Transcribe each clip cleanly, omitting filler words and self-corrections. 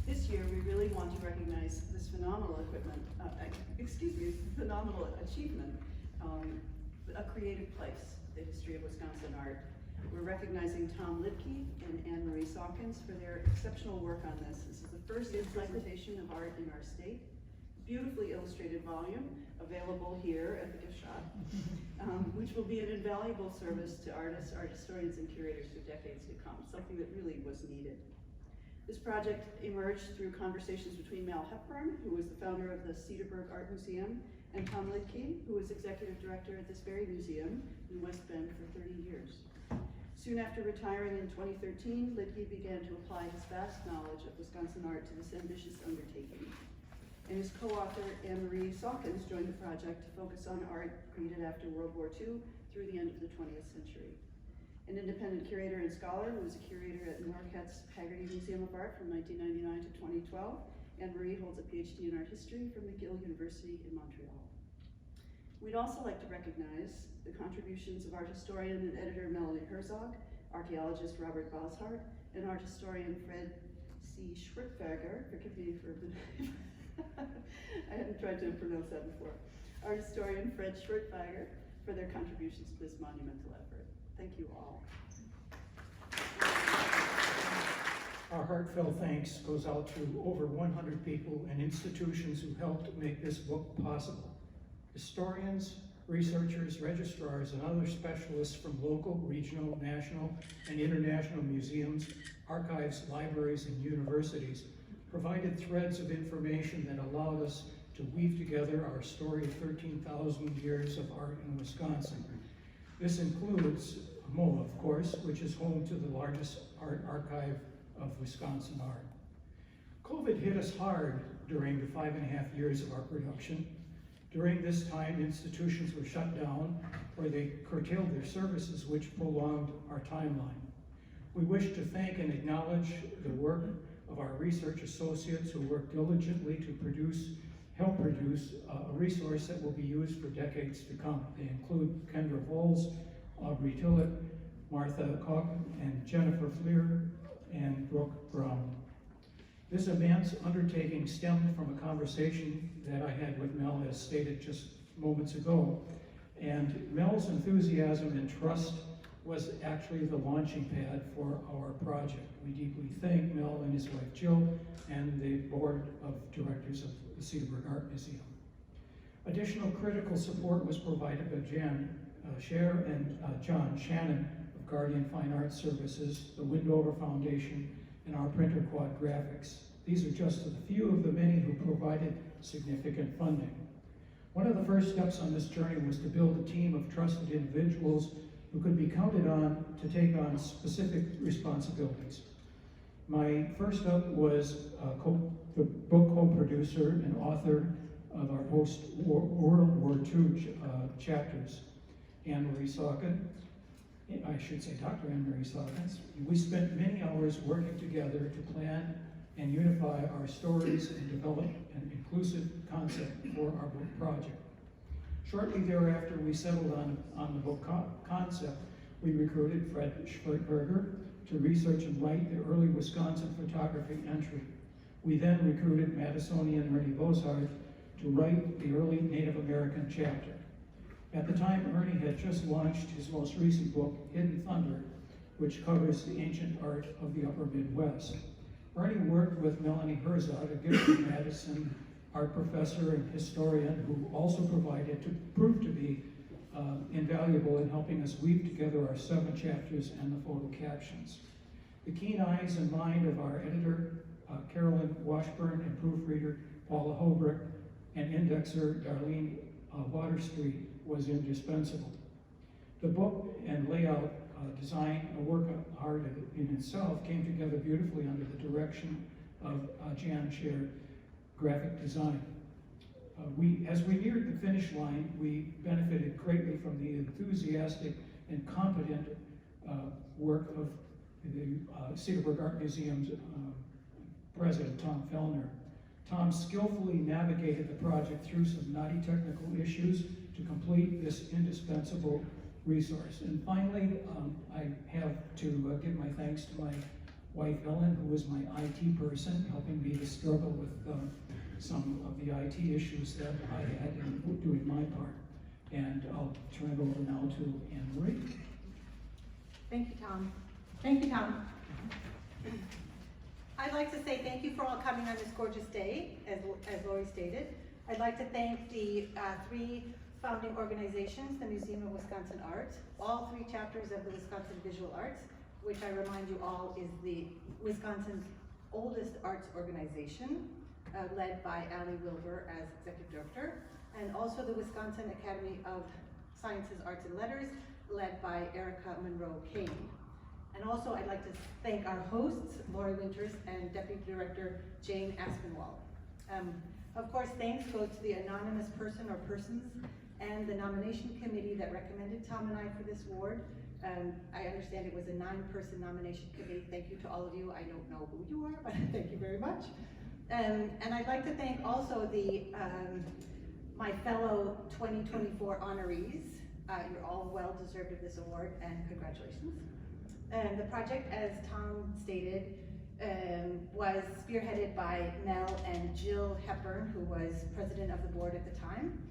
This year, we really want to recognize this phenomenal phenomenal achievement, a creative place, the history of Wisconsin art. We're recognizing Lidtke and Annemarie Sawkins for their exceptional work on this. This is the first presentation of art in our state. Beautifully illustrated volume, available here at the gift shop, which will be an invaluable service to artists, art historians, and curators for decades to come, something that really was needed. This project emerged through conversations between Mel Hepburn, who was the founder of the Cedarburg Art Museum, and Tom Lidtke, who was executive director at this very museum in West Bend for 30 years. Soon after retiring in 2013, Lidtke began to apply his vast knowledge of Wisconsin art to this ambitious undertaking. And his co-author, Annemarie Sawkins, joined the project to focus on art created after World War II through the end of the 20th century. An independent curator and scholar who was a curator at Marquette's Haggerty Museum of Art from 1999 to 2012, Annemarie holds a PhD in art history from McGill University in Montreal. We'd also like to recognize the contributions of art historian and editor Melanie Herzog, archaeologist Robert Boshart, and art historian Fred C. Schwertberger, forgive me for I hadn't tried to pronounce that before. Art historian Fred Schwertberger for their contributions to this monumental effort. Thank you all. Our heartfelt thanks goes out to over 100 people and institutions who helped make this book possible. Historians, researchers, registrars, and other specialists from local, regional, national, and international museums, archives, libraries, and universities provided threads of information that allowed us to weave together our story of 13,000 years of art in Wisconsin. This includes Mowa, of course, which is home to the largest art archive of Wisconsin art. COVID hit us hard during the 5.5 years of our production. During this time, institutions were shut down or they curtailed their services, which prolonged our timeline. We wish to thank and acknowledge the work of our research associates who worked diligently to help produce a resource that will be used for decades to come. They include Kendra Voles, Aubrey Tillett, Martha Koch, and Jennifer Fleer, and Brooke Brown. This immense undertaking stemmed from a conversation that I had with Mel, as stated just moments ago. And Mel's enthusiasm and trust was actually the launching pad for our project. We deeply thank Mel and his wife Jill and the board of directors of the Cedarburg Art Museum. Additional critical support was provided by Jan Scher and John Shannon of Guardian Fine Arts Services, the Windover Foundation, and our printer Quad Graphics. These are just a few of the many who provided significant funding. One of the first steps on this journey was to build a team of trusted individuals who could be counted on to take on specific responsibilities. My first up was the book co-producer and author of our post-World War II chapters, Annemarie Sawkins. I should say Dr. Annemarie Sawkins. We spent many hours working together to plan and unify our stories and develop an inclusive concept for our book project. Shortly thereafter, we settled on the book concept. We recruited Fred Schwertberger to research and write the early Wisconsin photography entry. We then recruited Madisonian Ernie Boshart to write the early Native American chapter. At the time, Ernie had just launched his most recent book, Hidden Thunder, which covers the ancient art of the upper Midwest. Ernie worked with Melanie Herzog, a gifted Madison art professor and historian who also proved to be invaluable in helping us weave together our 7 chapters and the photo captions. The keen eyes and mind of our editor, Carolyn Washburn, and proofreader, Paula Holbrook, and indexer, Darlene Waterstreet, was indispensable. The book and layout design, a work of art in itself, came together beautifully under the direction of Jan Scher, graphic design. As we neared the finish line, we benefited greatly from the enthusiastic and competent work of the Cedarburg Art Museum's president, Tom Fellner. Tom skillfully navigated the project through some knotty technical issues to complete this indispensable resource. And finally, I have to give my thanks to my wife Ellen, who was my IT person, helping me to struggle with some of the IT issues that I had in doing my part. And I'll turn it over now to Annemarie. Thank you, Tom. Thank you, Tom. I'd like to say thank you for all coming on this gorgeous day, as Lori stated. I'd like to thank the 3 founding organizations, the Museum of Wisconsin Art, all 3 chapters of the Wisconsin Visual Arts, which I remind you all is the Wisconsin's oldest arts organization, led by Allie Wilbur as executive director, and also the Wisconsin Academy of Sciences, Arts, and Letters, led by Erica Monroe Kane. And also I'd like to thank our hosts, Lori Winters and Deputy Director Jane Aspinwall. Of course, thanks go to the anonymous person or persons and the nomination committee that recommended Tom and I for this award. I understand it was a 9-person nomination committee. Thank you to all of you. I don't know who you are, but thank you very much. And I'd like to thank also the my fellow 2024 honorees. You're all well deserved of this award, and congratulations. The project, as Tom stated, was spearheaded by Mel and Jill Hepburn, who was president of the board at the time.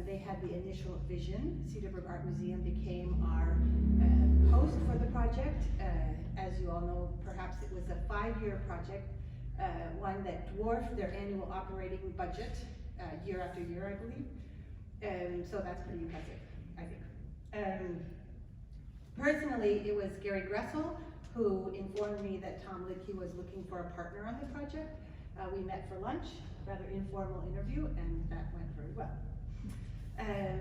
They had the initial vision. Cedarburg Art Museum became our host for the project. As you all know, perhaps it was a 5-year project, one that dwarfed their annual operating budget year after year, I believe. So that's pretty impressive, I think. Personally, it was Gary Gressel who informed me that Tom Lidtke was looking for a partner on the project. We met for lunch, rather informal interview, and that went very well.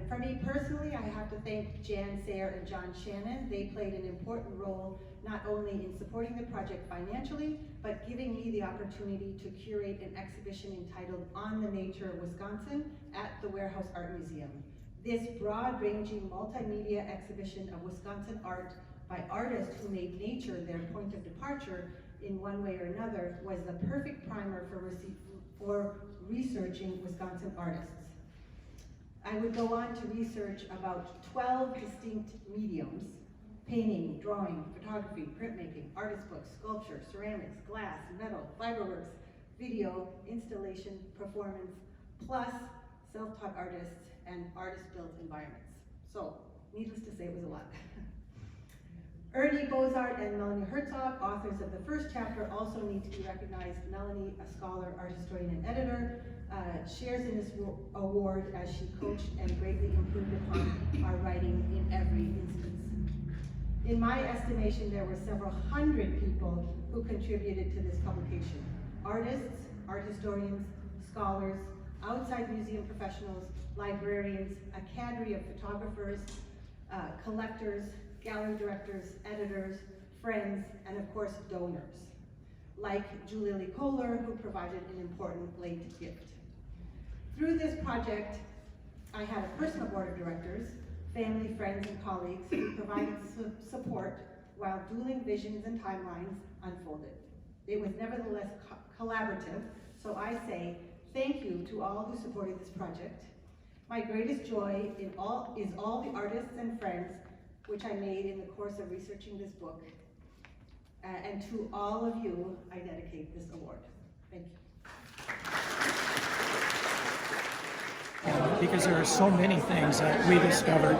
For me personally, I have to thank Jan Sayre and John Shannon. They played an important role not only in supporting the project financially, but giving me the opportunity to curate an exhibition entitled On the Nature of Wisconsin at the Warehouse Art Museum. This broad-ranging multimedia exhibition of Wisconsin art by artists who made nature their point of departure in one way or another was the perfect primer for researching Wisconsin artists. I would go on to research about 12 distinct mediums: painting, drawing, photography, printmaking, artist books, sculpture, ceramics, glass, metal, fiberworks, video, installation, performance, plus self-taught artists and artist-built environments. So, needless to say, it was a lot. Ernie Bozart and Melanie Herzog, authors of the first chapter, also need to be recognized. Melanie, a scholar, art historian, and editor, shares in this award as she coached and greatly improved upon our writing in every instance. In my estimation, there were several hundred people who contributed to this publication. Artists, art historians, scholars, outside museum professionals, librarians, a cadre of photographers, collectors, gallery directors, editors, friends, and of course, donors, like Julie Lee Kohler, who provided an important late gift. Through this project, I had a personal board of directors, family, friends, and colleagues who provided support while dueling visions and timelines unfolded. It was nevertheless collaborative, so I say thank you to all who supported this project. My greatest joy is all the artists and friends which I made in the course of researching this book. And to all of you, I dedicate this award. Thank you. Because there are so many things that we discovered.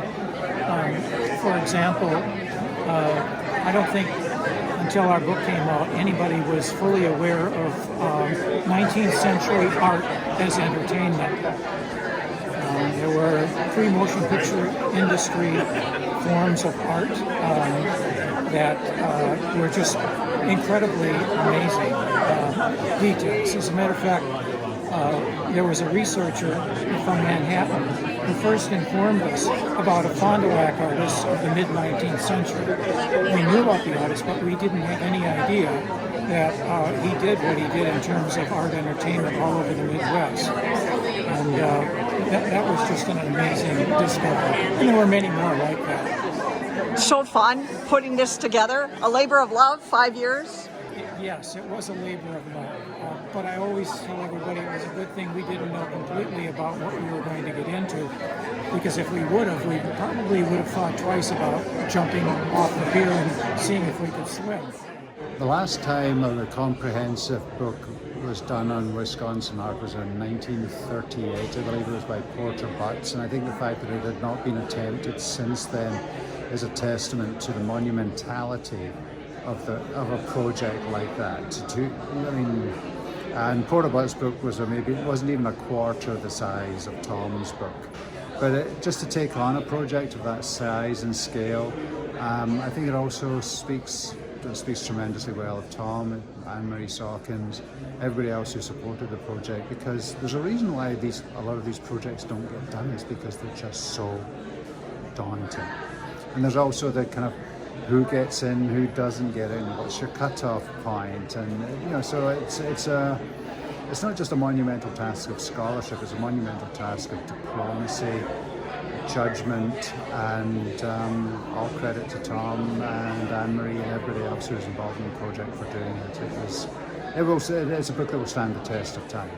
For example, I don't think until our book came out, anybody was fully aware of 19th century art as entertainment. There were pre-motion picture industry forms of art that were just incredibly amazing details. As a matter of fact, there was a researcher from Manhattan who first informed us about a Fond du Lac artist of the mid-19th century. We knew about the artist, but we didn't have any idea that he did what he did in terms of art entertainment all over the Midwest. And that was just an amazing discovery. And there were many more like that. So fun putting this together, a labor of love, 5 years. Yes, it was a labor of love, but I always tell everybody it was a good thing we didn't know completely about what we were going to get into, because if we would have, we probably would have thought twice about jumping off the pier and seeing if we could swim. The last time a comprehensive book was done on Wisconsin art was in 1938, I believe it was by Porter Butts, and I think the fact that it had not been attempted since then is a testament to the monumentality of a project like that. And Porter Butts' book was maybe it wasn't even a quarter the size of Tom's book, but just to take on a project of that size and scale, I think it also speaks tremendously well of Tom, Annemarie Sawkins, everybody else who supported the project, because there's a reason why a lot of these projects don't get done, is because they're just so daunting. And there's also the kind of who gets in, who doesn't get in, what's your cut-off point, and so it's not just a monumental task of scholarship, it's a monumental task of diplomacy, judgment, and all credit to Tom and Anne-Marie and everybody else who's involved in the project for doing it. It's a book that will stand the test of time.